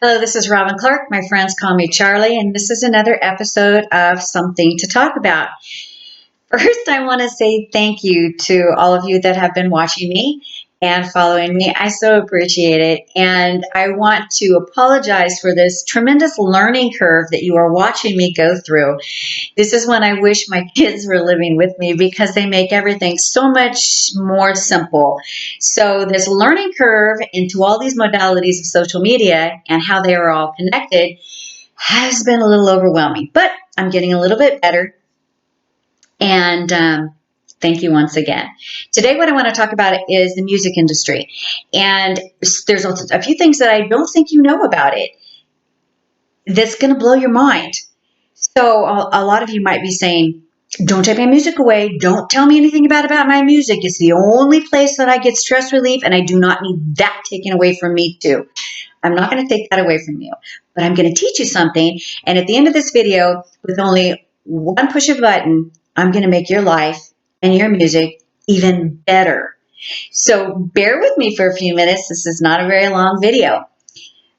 Hello, this is Robin Clark. My friends call me Charlie, and this is another episode of Something to Talk About. First, I want to say thank you to all of you that have been watching me and following me. I so appreciate it. And I want to apologize for this tremendous learning curve that you are watching me go through. This is when I wish my kids were living with me because they make everything so much more simple. So this learning curve into all these modalities of social media and how they are all connected has been a little overwhelming, but I'm getting a little bit better. And thank you once again. Today, what I want to talk about is the music industry. And there's a few things that I don't think you know about it that's going to blow your mind. So a lot of you might be saying, don't take my music away. Don't tell me anything about my music. It's the only place that I get stress relief, and I do not need that taken away from me too. I'm not going to take that away from you, but I'm going to teach you something. And at the end of this video, with only one push of a button, I'm going to make your life and your music even better. So bear with me for a few minutes. This is not a very long video.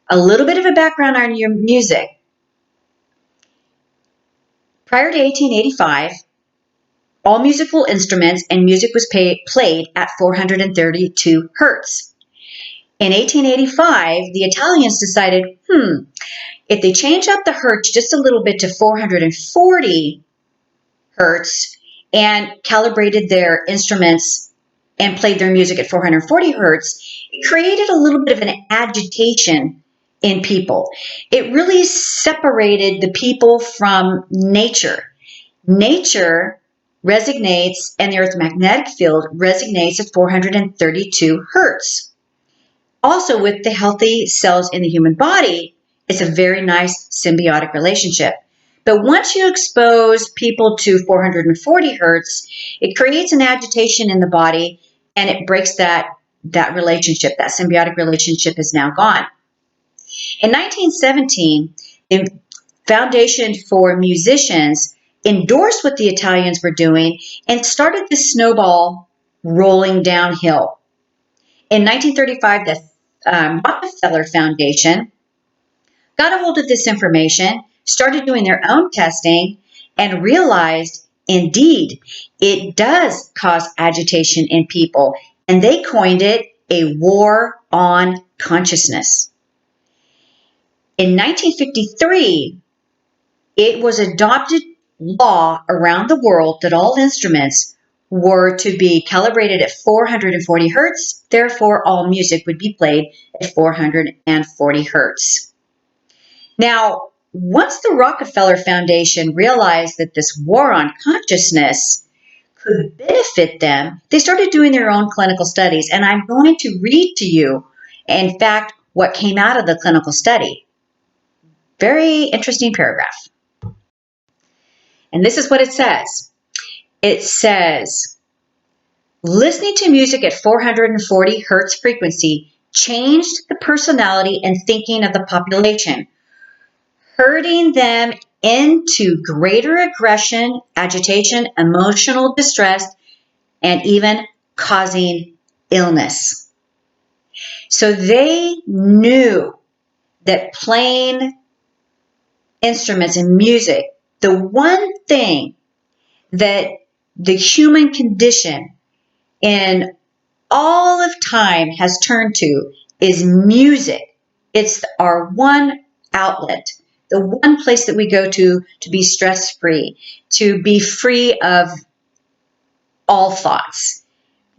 A little bit of a background on your music. Prior to 1885, all musical instruments and music was played at 432 hertz. In 1885, the Italians decided, if they change up the hertz just a little bit to 440 hertz and calibrated their instruments and played their music at 440 hertz, it created a little bit of an agitation in people. It really separated the people from nature. Nature resonates, and the Earth's magnetic field resonates at 432 hertz. Also, with the healthy cells in the human body, it's a very nice symbiotic relationship. But once you expose people to 440 hertz, it creates an agitation in the body, and it breaks that relationship. That symbiotic relationship is now gone. In 1917, the Foundation for Musicians endorsed what the Italians were doing and started the snowball rolling downhill. In 1935, the Rockefeller Foundation got a hold of this information, started doing their own testing, and realized, indeed, it does cause agitation in people. And they coined it a war on consciousness. In 1953, it was adopted law around the world that all instruments were to be calibrated at 440 hertz. Therefore, all music would be played at 440 hertz. Now, once the Rockefeller Foundation realized that this war on consciousness could benefit them, they started doing their own clinical studies. And I'm going to read to you, in fact, what came out of the clinical study. Very interesting paragraph. And this is what it says. It says, listening to music at 440 hertz frequency changed the personality and thinking of the population, herding them into greater aggression, agitation, emotional distress, and even causing illness. So they knew that playing instruments and music, the one thing that the human condition in all of time has turned to is music. It's our one outlet, the one place that we go to be stress-free, to be free of all thoughts.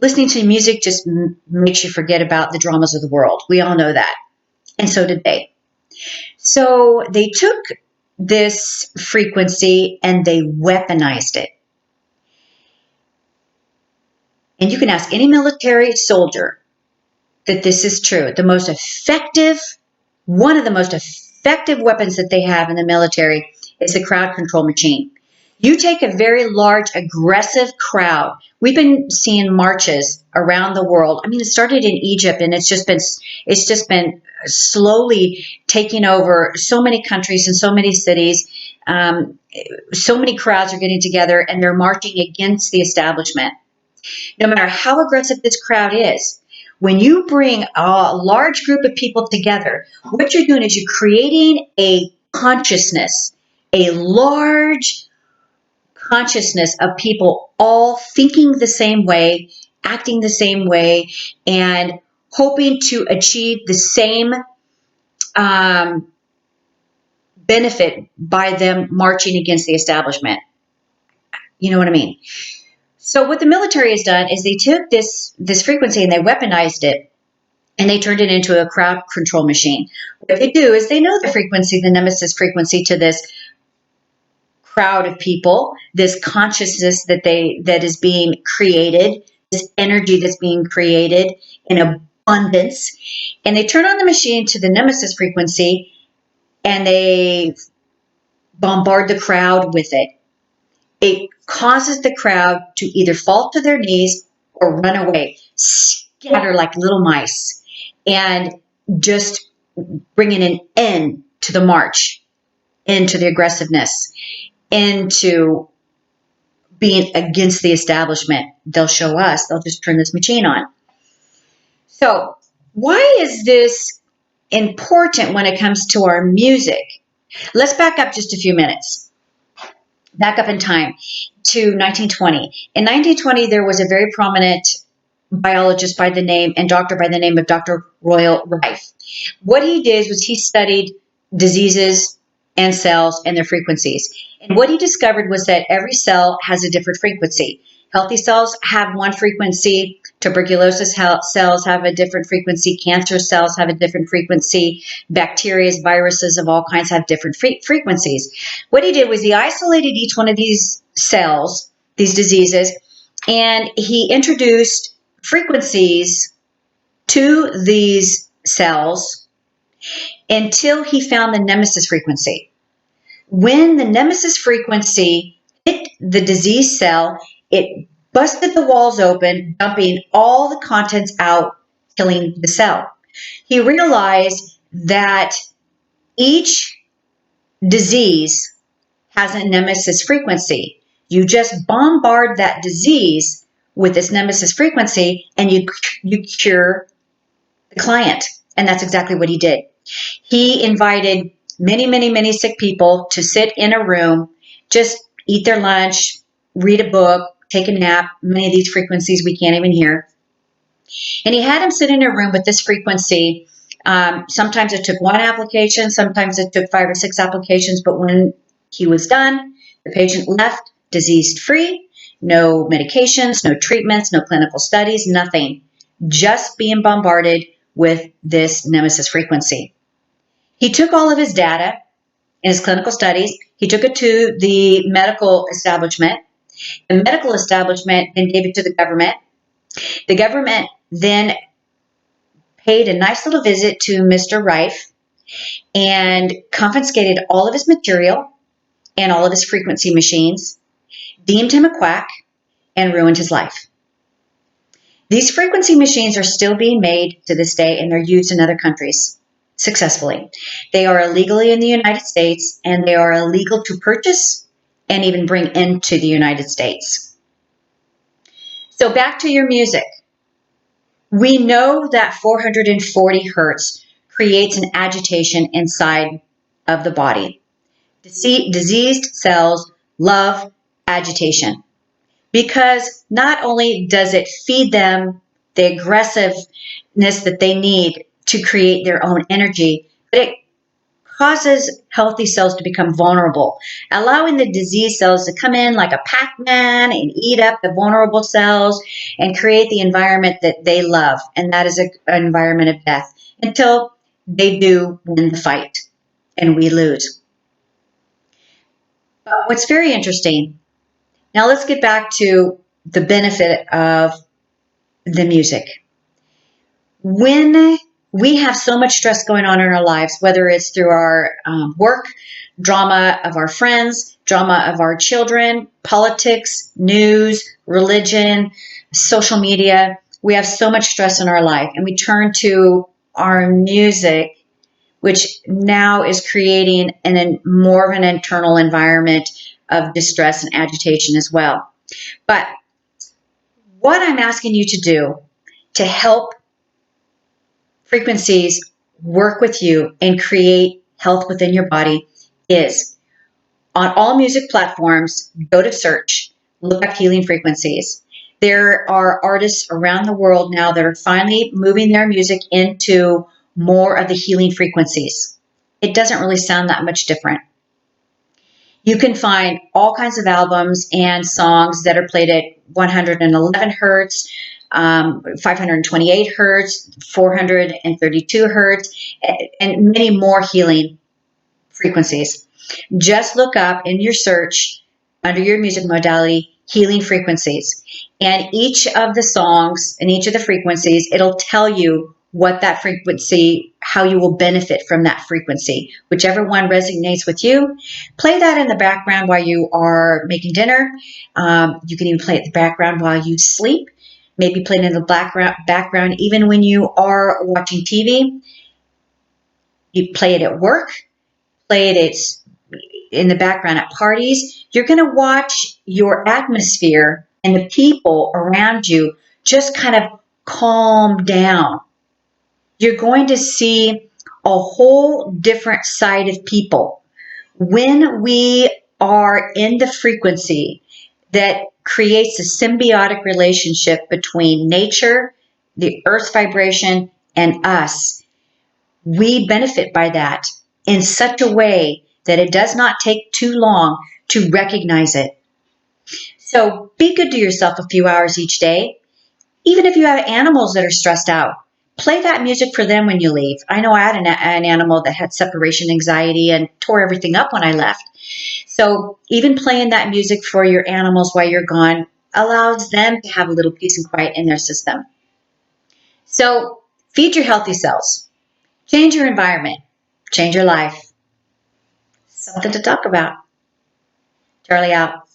Listening to music just makes you forget about the dramas of the world. We all know that. And so did they. So they took this frequency and they weaponized it. And you can ask any military soldier that this is true. One of the most effective weapons that they have in the military is the crowd control machine. You take a very large, aggressive crowd. We've been seeing marches around the world. I mean, it started in Egypt, and it's just been slowly taking over so many countries and so many cities. So many crowds are getting together, and they're marching against the establishment. No matter how aggressive this crowd is, When you bring a large group of people together, what you're doing is you're creating a consciousness, a large consciousness of people all thinking the same way, acting the same way, and hoping to achieve the same benefit by them marching against the establishment. You know what I mean? So what the military has done is they took this frequency and they weaponized it, and they turned it into a crowd control machine. What they do is they know the frequency, the nemesis frequency, to this crowd of people, this consciousness that is being created, this energy that's being created in abundance, and they turn on the machine to the nemesis frequency, and they bombard the crowd with it. It causes the crowd to either fall to their knees or run away, scatter like little mice, and just bringing an end to the march, into the aggressiveness, into being against the establishment. They'll show us, they'll just turn this machine on. So why is this important when it comes to our music? Let's back up just a few minutes. Back up in time to 1920. In 1920, there was a very prominent biologist by the name and doctor by the name of Dr. Royal Rife. What he did was he studied diseases and cells and their frequencies. And what he discovered was that every cell has a different frequency. Healthy cells have one frequency. Tuberculosis cells have a different frequency. Cancer cells have a different frequency. Bacteria, viruses of all kinds have different frequencies. What he did was he isolated each one of these cells, these diseases, and he introduced frequencies to these cells until he found the nemesis frequency. When the nemesis frequency hit the disease cell, it busted the walls open, dumping all the contents out, killing the cell. He realized that each disease has a nemesis frequency. You just bombard that disease with this nemesis frequency and you cure the client. And that's exactly what he did. He invited many sick people to sit in a room, just eat their lunch, read a book, take a nap. Many of these frequencies we can't even hear. And he had them sit in a room with this frequency. Sometimes it took one application, sometimes it took 5 or 6 applications, but when he was done, the patient left disease-free, no medications, no treatments, no clinical studies, nothing, just being bombarded with this nemesis frequency. He took all of his data in his clinical studies, he took it to the medical establishment. The medical establishment then gave it to the government. The government then paid a nice little visit to Mr. Rife and confiscated all of his material and all of his frequency machines, deemed him a quack, and ruined his life. These frequency machines are still being made to this day, and they're used in other countries successfully. They are illegally in the United States, and they are illegal to purchase and even bring into the United States. So back to your music. We know that 440 hertz creates an agitation inside of the body. Diseased cells love agitation because not only does it feed them the aggressiveness that they need to create their own energy, but it causes healthy cells to become vulnerable, allowing the disease cells to come in like a Pac-Man and eat up the vulnerable cells and create the environment that they love, and that is an environment of death, until they do win the fight and we lose. But what's very interesting, now let's get back to the benefit of the music. When we have so much stress going on in our lives, whether it's through our work, drama of our friends, drama of our children, politics, news, religion, social media, we have so much stress in our life, and we turn to our music, which now is creating more of an internal environment of distress and agitation as well. But what I'm asking you to do to help frequencies work with you and create health within your body is on all music platforms, go to search, look up healing frequencies. There are artists around the world now that are finally moving their music into more of the healing frequencies. It doesn't really sound that much different. You can find all kinds of albums and songs that are played at 111 hertz, 528 hertz, 432 hertz, and many more healing frequencies. Just look up in your search under your music modality healing frequencies. And each of the songs and each of the frequencies, it'll tell you what that frequency, how you will benefit from that frequency. Whichever one resonates with you, play that in the background while you are making dinner. You can even play it in the background while you sleep. Maybe play it in the background even when you are watching TV. You play it at work. Play it in the background at parties. You're going to watch your atmosphere and the people around you just kind of calm down. You're going to see a whole different side of people. When we are in the frequency that creates a symbiotic relationship between nature, the earth's vibration, and us, we benefit by that in such a way that it does not take too long to recognize it. So be good to yourself a few hours each day. Even if you have animals that are stressed out, play that music for them when you leave. I know I had an animal that had separation anxiety and tore everything up when I left. So even playing that music for your animals while you're gone allows them to have a little peace and quiet in their system. So feed your healthy cells. Change your environment. Change your life. Something to talk about. Charlie out.